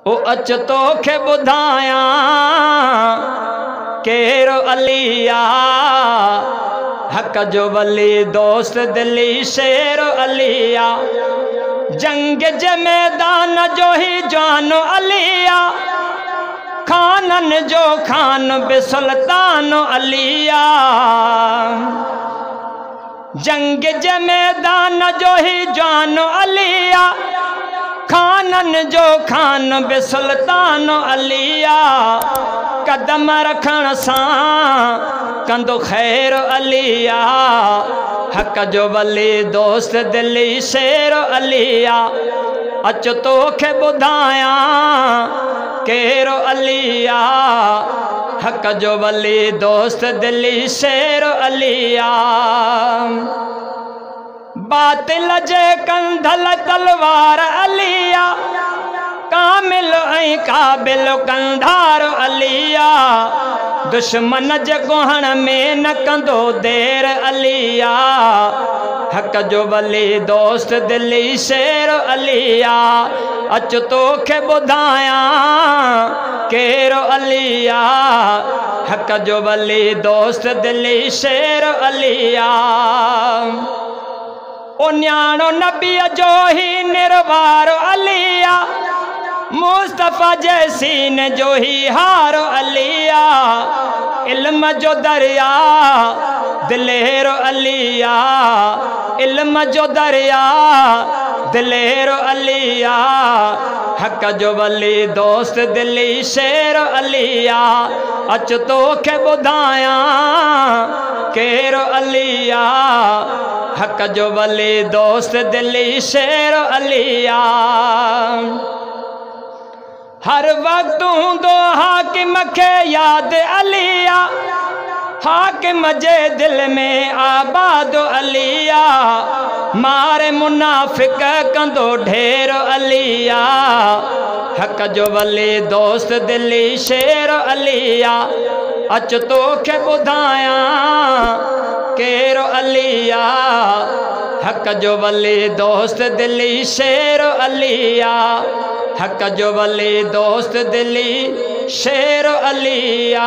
ओ अच तोखे ॿुधायां केरो अलिया हक जो वली दोस्त दिली शेरो अलिया जंग जे मैदान जो ही जानो अलिया खानन जो खान बे सुल्तान अलिया जंग जे मैदान जो ही जानो अलिया खानन जो खान बे सुल्तान अलिया कदम रखण सां कंदो खैर अलिया हक जो वली दोस्त दिली शेर अलिया अच तोखे ॿुधायां केरो अलिया हक जो वली दोस्त दिली शेर अलिया बातिल जे कंधल तलवार अलिया कामिल ऐं काबिल कंधार अलिया दुश्मन जे गोहण में न कंदो देर अलिया हक जो वली दोस्त दिली शेर अलिया अच तोखे ॿुधायां केरो अलिया हक जो वली दोस्त दिली शेर अलिया ओ न्याणो नबी जो ही निर्वार अलिया मुस्तफ़ा जैसीन जो ही हारो अलिया इल्म जो दरिया दिलेरो अलिया इल्म जो दरिया दिलेरो अलिया हक जो वली दोस्त दिली शेर अलिया अच तोखे ॿुधायां केरो अलिया हक जो वली दोस्त दिली शेर अलिया हर वक्त हूंदो हाकिम खे याद अलिया हाकिम जे दिल में आबाद अलिया मारे मुनाफिक कंदो ढेर अलिया हक जो वली दोस्त दिली शेर अलिया अच तोखे ॿुधायां केरो अलिया हक जो वली दोस्त दिली शेर अलिया हक जो वली दोस्त दिली शेर अलिया।